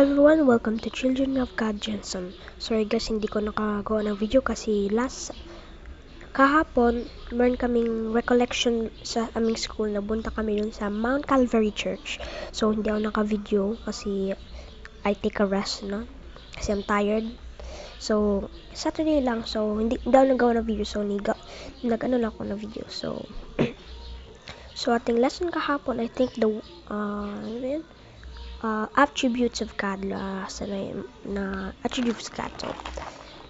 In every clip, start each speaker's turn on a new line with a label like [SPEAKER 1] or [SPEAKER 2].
[SPEAKER 1] everyone, welcome to Children of God Jensen. Sorry guys, hindi ko nakagawa ng video kasi kahapon, meron kaming recollection sa aming school. Nabunta kami dun sa Mount Calvary Church. So, hindi ako naka-video kasi I take a rest, no? Kasi I'm tired. So, Saturday lang. So, hindi ako nagawa ng video. So, nag-ano lang ako ng video. So, ating lesson kahapon, I think attributes of God na attributes of God. So,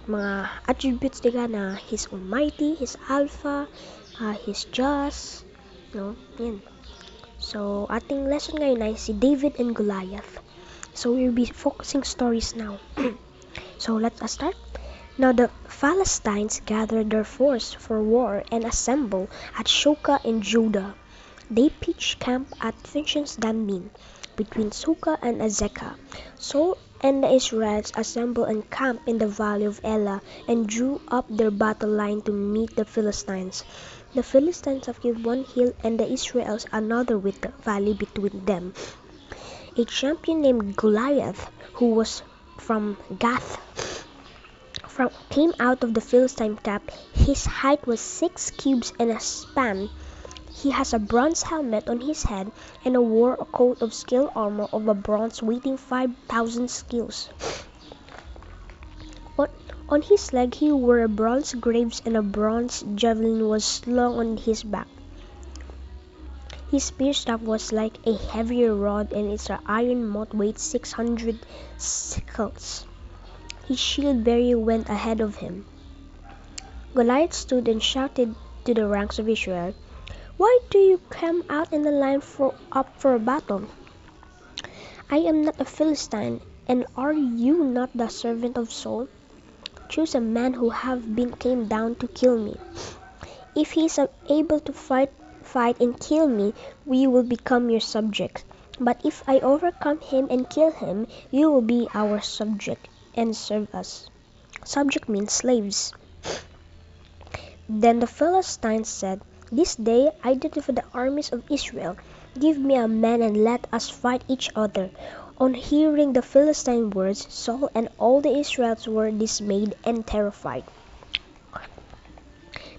[SPEAKER 1] mga attributes nila na He's Almighty, He's Alpha, He's just, no? Yan. So, ating lesson ngayon ay si David and Goliath. So, we'll be focusing stories now. So, let's start. Now the Philistines gathered their force for war and assembled at Shoka in Judah. They pitched camp at Finchens-Danmin, between Sukkah and Azekah. Saul and the Israelites assembled and camped in the valley of Elah and drew up their battle line to meet the Philistines. The Philistines occupied one hill and the Israelites another with the valley between them. A champion named Goliath, who was from Gath, came out of the Philistine camp. His height was 6 cubits and a span. He has a bronze helmet on his head and wore a coat of scale armor of a bronze weighing 5,000 skills. On his leg he wore a bronze greaves and a bronze javelin was slung on his back. His spear staff was like a heavier rod and its iron mote weighed 600 sickles. His shield bearer went ahead of him. Goliath stood and shouted to the ranks of Israel, "Why do you come out in the line up for a battle? I am not a Philistine, and are you not the servant of Saul? Choose a man who came down to kill me. If he is able to fight and kill me, we will become your subjects. But if I overcome him and kill him, you will be our subject and serve us." Subject means slaves. Then the Philistines said, "This day I identify the armies of Israel. Give me a man and let us fight each other." On hearing the Philistine words, Saul and all the Israelites were dismayed and terrified.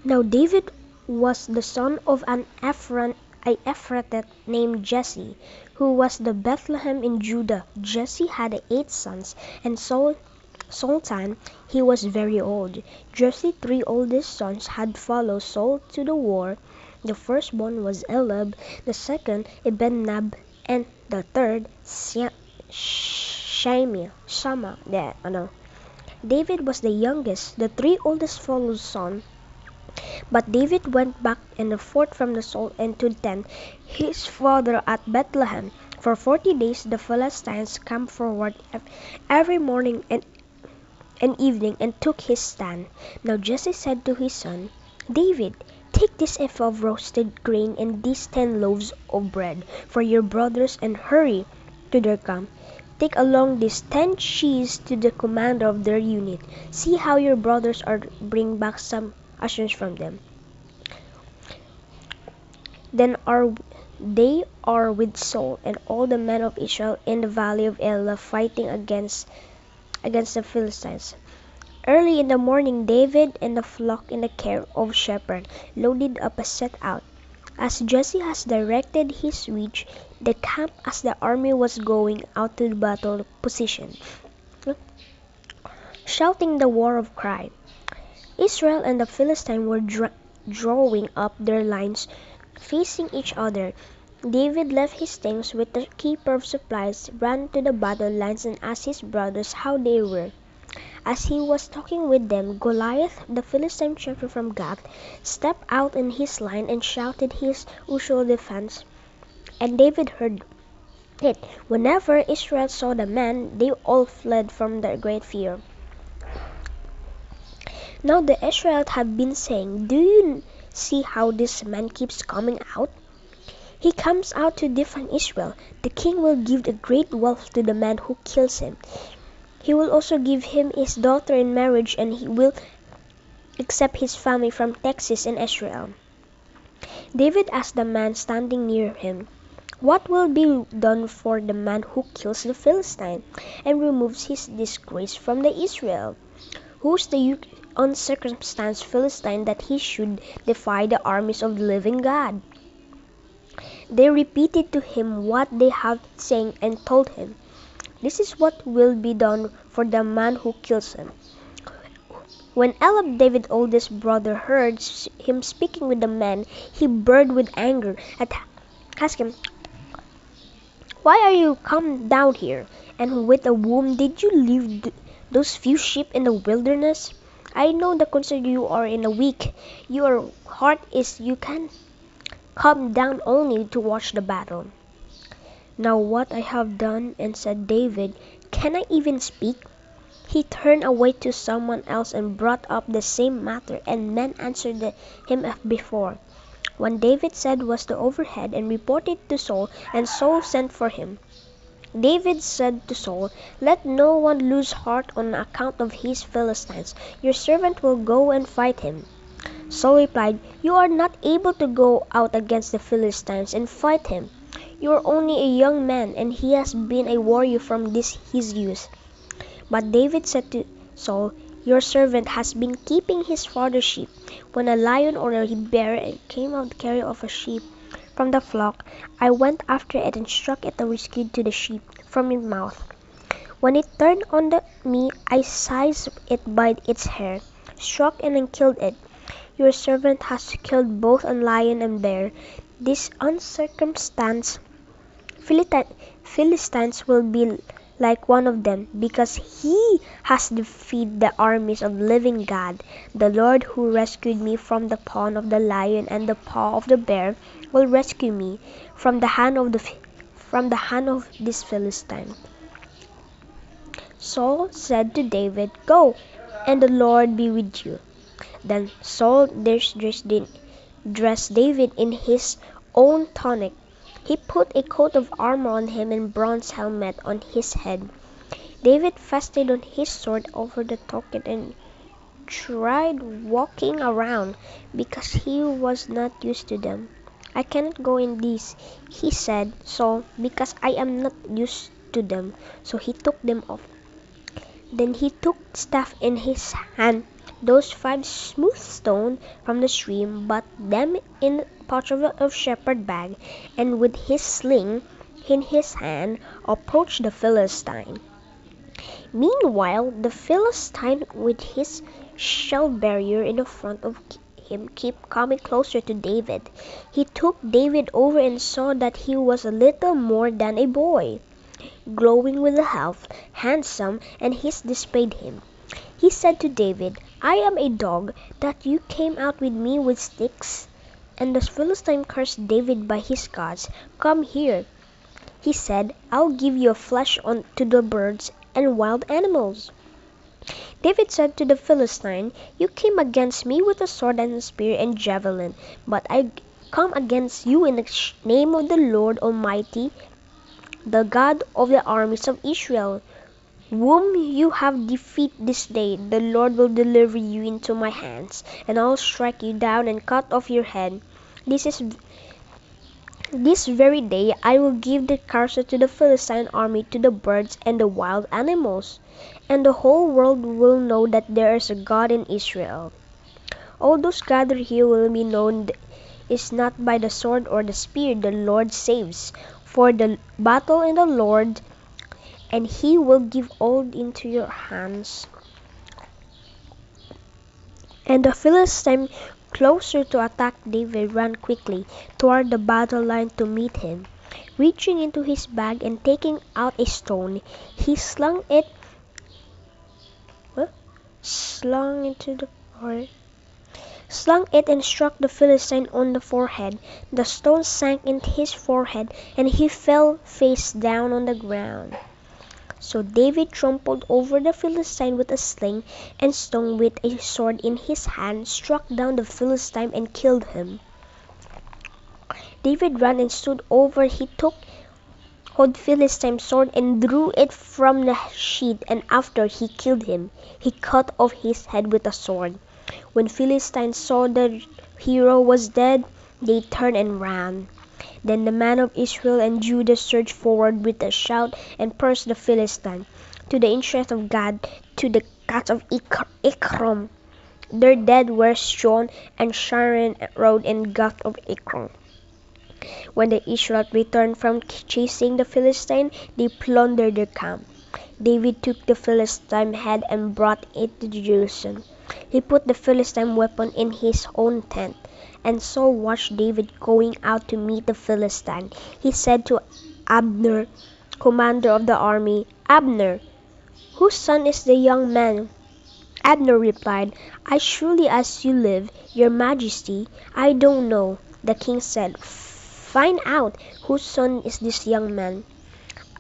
[SPEAKER 1] Now David was the son of an Ephrathite named Jesse, who was the Bethlehem in Judah. Jesse had 8 sons, and Sultan, he was very old. Jesse's 3 oldest sons had followed Saul to the war. The firstborn was Eliab, the second Abinadab, and the third Shammah. David was the youngest. The 3 oldest followed Saul. But David went back and fought from the Saul and to the tent his father at Bethlehem. For 40 days the Philistines camped forward every morning and evening and took his stand. Now Jesse said to his son David, "Take this ephah of roasted grain and these 10 loaves of bread for your brothers and hurry to their camp. Take along these 10 sheaves to the commander of their unit. See how your brothers bring back some assurance from them. Then they are with Saul and all the men of Israel in the valley of Elah fighting against the Philistines." Early in the morning David and the flock in the care of shepherd loaded up and set out, as Jesse has directed. He reached the camp as the army was going out to the battle position, shouting the war cry. Israel and the Philistines were drawing up their lines facing each other. David left his things with the keeper of supplies, ran to the battle lines and asked his brothers how they were. As he was talking with them, Goliath, the Philistine champion from Gath, stepped out in his line and shouted his usual defense, and David heard it. Whenever Israel saw the man, they all fled from their great fear. Now the Israelites had been saying, "Do you see how this man keeps coming out? He comes out to defend Israel. The king will give a great wealth to the man who kills him. He will also give him his daughter in marriage, and he will accept his family from Texas and Israel." David asked the man standing near him, What will be done for the man who kills the Philistine and removes his disgrace from the Israel? Who's the uncircumcised Philistine that he should defy the armies of the living God? They repeated to him what they had saying and told him, "This is what will be done for the man who kills him." When Eliab, David's oldest brother, heard him speaking with the man, he burned with anger and asked him, "Why are you come down here? And with a whom did you leave those few sheep in the wilderness? I know the concern you are in a week. Your heart is you can come down only to watch the battle." "Now what I have done," and said David, "can I even speak?" He turned away to someone else and brought up the same matter, and men answered him as before. When David said was the overhead and reported to Saul, and Saul sent for him. David said to Saul, "Let no one lose heart on account of his Philistines. Your servant will go and fight him." Saul replied, "You are not able to go out against the Philistines and fight him. You are only a young man, and he has been a warrior from his youth." But David said to Saul, "Your servant has been keeping his father's sheep. When a lion or a bear came out to carry off a sheep from the flock, I went after it and struck it and rescued to the sheep from its mouth. When it turned on me, I seized it by its hair, struck it and killed it. Your servant has killed both a lion and bear. These uncircumcised Philistines will be like one of them, because he has defeated the armies of the living God. The Lord who rescued me from the paw of the lion and the paw of the bear will rescue me from the hand of this Philistine." Saul said to David, "Go, and the Lord be with you." Then Saul dressed David in his own tunic. He put a coat of armor on him and a bronze helmet on his head. David fastened on his sword over the tunic and tried walking around, because he was not used to them. "I cannot go in these," he said, "Saul, because I am not used to them." So he took them off. Then he took staff in his hand, those 5 smooth stones from the stream, put them in a pouch of shepherd bag, and with his sling in his hand approached the Philistine. Meanwhile the Philistine, with his shield bearer in the front of him, kept coming closer to David. He took David over and saw that he was a little more than a boy, glowing with health, handsome, and he displayed him. He said to David, "I am a dog, that you came out with me with sticks?" And the Philistine cursed David by his gods. "Come here," he said, "I'll give your flesh to the birds and wild animals." David said to the Philistine, "You came against me with a sword and a spear and javelin, but I come against you in the name of the Lord Almighty, the God of the armies of Israel, whom you have defeated this day. The Lord will deliver you into my hands, and I'll strike you down and cut off your head. This very day I will give the carcass to the Philistine army, to the birds and the wild animals, and the whole world will know that there is a God in Israel. All those gathered here will be known is not by the sword or the spear the Lord saves, for the battle in the Lord, and he will give all into your hands." And the Philistine, closer to attack David, ran quickly toward the battle line to meet him. Reaching into his bag and taking out a stone, he slung it and struck the Philistine on the forehead. The stone sank into his forehead, and he fell face down on the ground. So David trampled over the Philistine with a sling, and stone with a sword in his hand struck down the Philistine and killed him. David ran and stood over. He took hold Philistine's sword and drew it from the sheath, and after he killed him, he cut off his head with a sword. When Philistines saw the hero was dead, they turned and ran. Then the men of Israel and Judah surged forward with a shout and pursued the Philistines to the entrance of Gad, to the gates of Ekron. Their dead were strewn on Sharon road and Gath of Ekron. When the Israelites returned from chasing the Philistines, they plundered their camp. David took the Philistine head and brought it to Jerusalem. He put the Philistine weapon in his own tent, and Saul watched David going out to meet the Philistine. He said to Abner, commander of the army, "Abner, whose son is the young man?" Abner replied, "As surely as you live, your majesty, I don't know." The king said, "Find out whose son is this young man."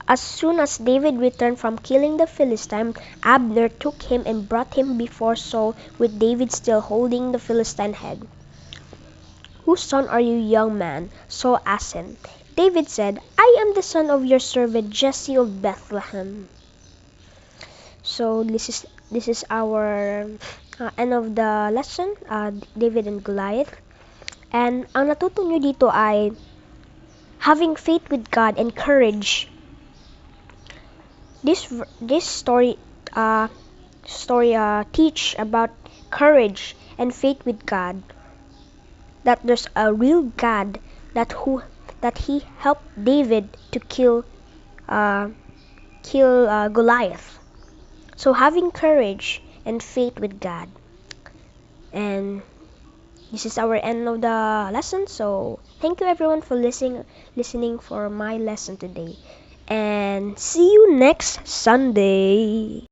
[SPEAKER 1] As soon as David returned from killing the Philistine, Abner took him and brought him before Saul with David still holding the Philistine head. "Whose son are you, young man?" Saul asked him. David said, "I am the son of your servant Jesse of Bethlehem." So this is our end of the lesson, David and Goliath. And ang natuto nyo dito ay having faith with God and courage. This story teach about courage and faith with God. That there's a real God that he helped David to kill Goliath. So having courage and faith with God. And this is our end of the lesson. So thank you everyone for listening for my lesson today. And see you next Sunday.